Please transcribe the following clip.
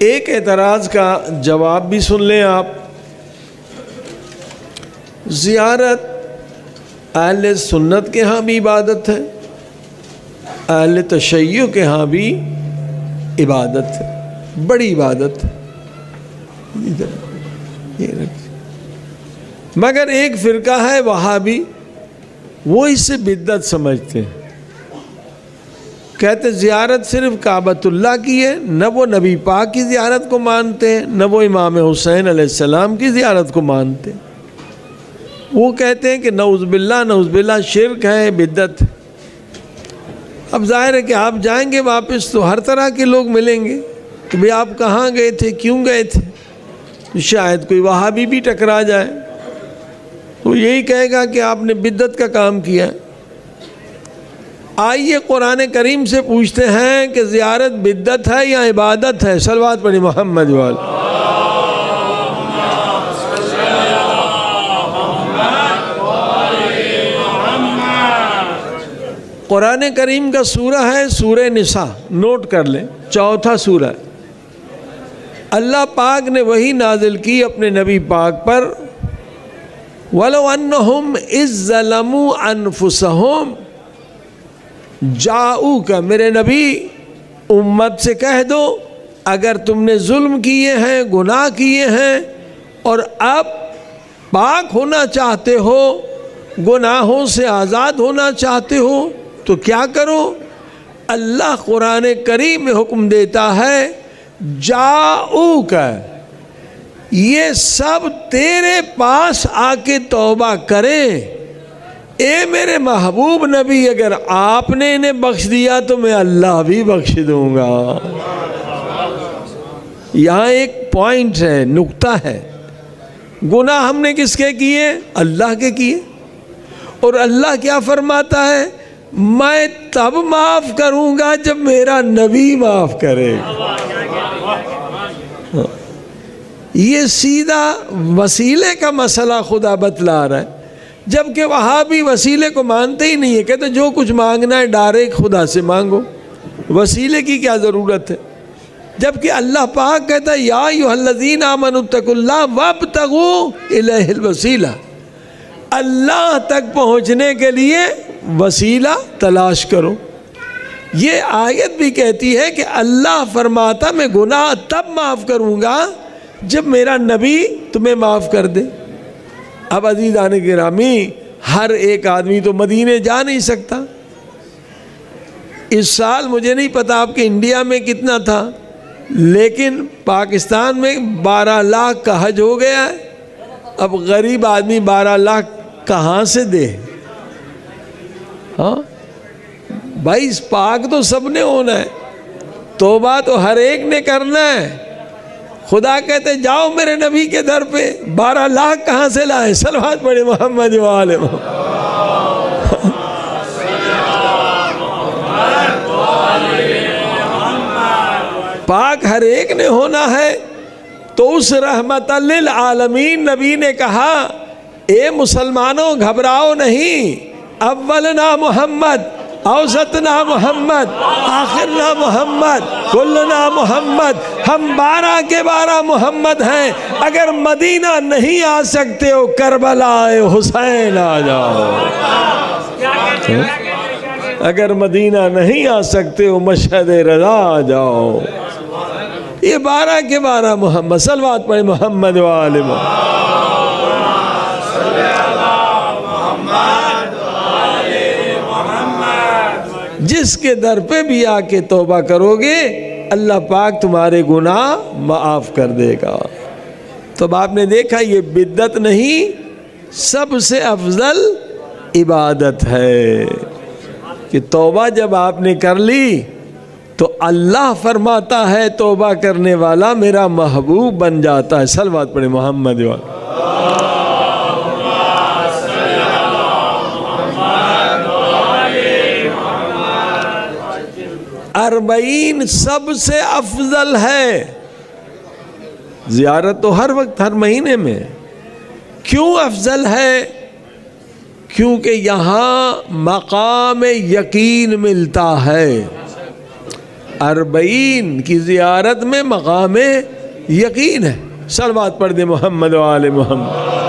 ایک اعتراض کا جواب بھی سن لیں آپ. زیارت اہل سنت کے ہاں بھی عبادت ہے, اہل تشیع کے ہاں بھی عبادت ہے, بڑی عبادت ہے. مگر ایک فرقہ ہے وہابی, وہ اس سے بدعت سمجھتے ہیں. کہتے زیارت صرف کعبۃ اللہ کی ہے, نہ وہ نبی پاک کی زیارت کو مانتے ہیں, نہ وہ امام حسین علیہ السلام کی زیارت کو مانتے ہیں. وہ کہتے ہیں کہ نعوذ باللہ شرک ہے, بدعت ہے. اب ظاہر ہے کہ آپ جائیں گے واپس تو ہر طرح کے لوگ ملیں گے کہ بھئی آپ کہاں گئے تھے, کیوں گئے تھے. شاید کوئی وہابی بھی ٹکرا جائے, تو یہی کہے گا کہ آپ نے بدعت کا کام کیا. آئیے قرآن کریم سے پوچھتے ہیں کہ زیارت بدعت ہے یا عبادت ہے. صلوات پڑھی محمد وعلی. قرآن کریم کا سورہ ہے سورہ نساء, نوٹ کر لیں, 4 سورہ ہے. اللہ پاک نے وہی نازل کی اپنے نبی پاک پر, وَلَوْ أَنَّهُمْ إِذْ ظَلَمُوا أَنفُسَهُمْ جَاءُوكَ, میرے نبی امت سے کہہ دو اگر تم نے ظلم کیے ہیں, گناہ کیے ہیں, اور اب پاک ہونا چاہتے ہو, گناہوں سے آزاد ہونا چاہتے ہو, تو کیا کرو. اللہ قرآن کریم میں حکم دیتا ہے جاؤک, یہ سب تیرے پاس آ کے توبہ کریں. اے میرے محبوب نبی, اگر آپ نے انہیں بخش دیا تو میں اللہ بھی بخش دوں گا. یہاں ایک پوائنٹ ہے, نقطہ ہے. گناہ ہم نے کس کے کیے؟ اللہ کے کیے. اور اللہ کیا فرماتا ہے؟ میں تب معاف کروں گا جب میرا نبی معاف کرے. یہ سیدھا وسیلے کا مسئلہ خدا بتلا رہا ہے, جبکہ وہاں بھی وسیلے کو مانتے ہی نہیں ہے. کہتے جو کچھ مانگنا ہے ڈائریکٹ خدا سے مانگو, وسیلے کی کیا ضرورت ہے. جبکہ اللہ پاک کہتا ہے یا ایھا الذین آمنوا اتقوا اللہ وابتغوا الیہ الوسیلہ, اللہ تک پہنچنے کے لیے وسیلہ تلاش کرو. یہ آیت بھی کہتی ہے کہ اللہ فرماتا میں گناہ تب معاف کروں گا جب میرا نبی تمہیں معاف کر دے. اب عزیزان گرامی, ہر ایک آدمی تو مدینے جا نہیں سکتا. اس سال مجھے نہیں پتا آپ کے انڈیا میں کتنا تھا, لیکن پاکستان میں 12 لاکھ کا حج ہو گیا ہے. اب غریب آدمی 12 لاکھ کہاں سے دے؟ ہاں بھائی, اس پاک تو سب نے ہونا ہے, توبہ تو ہر ایک نے کرنا ہے. خدا کہتے جاؤ میرے نبی کے در پہ, 12 لاکھ کہاں سے لائے؟ صلوات پڑھے محمد وآلہ محمد. پاک ہر ایک نے ہونا ہے. تو اس رحمت للعالمین نبی نے کہا اے مسلمانوں گھبراؤ نہیں, اولنا محمد, اوسطنا محمد, آخرنا محمد, کلنا محمد. ہم 12 کے 12 محمد ہیں. اگر مدینہ نہیں آ سکتے ہو کربلا حسین آ جاؤ. اگر مدینہ نہیں آ سکتے ہو مشہد رضا آ جاؤ. یہ 12 کے 12 محمد. صلوات پڑھے محمد وآلہ محمد. جس کے در پہ بھی آ کے توبہ کرو گے اللہ پاک تمہارے گناہ معاف کر دے گا. تو اب آپ نے دیکھا یہ بدعت نہیں, سب سے افضل عبادت ہے کہ توبہ جب آپ نے کر لی تو اللہ فرماتا ہے توبہ کرنے والا میرا محبوب بن جاتا ہے. صلوات پڑھے محمد وآلہ. 40 سب سے افضل ہے. زیارت تو ہر وقت ہر مہینے میں. کیوں افضل ہے؟ کیونکہ یہاں مقام یقین ملتا ہے. اربعین کی زیارت میں مقام یقین ہے۔ صلوات پڑھ دے محمد و آل محمد۔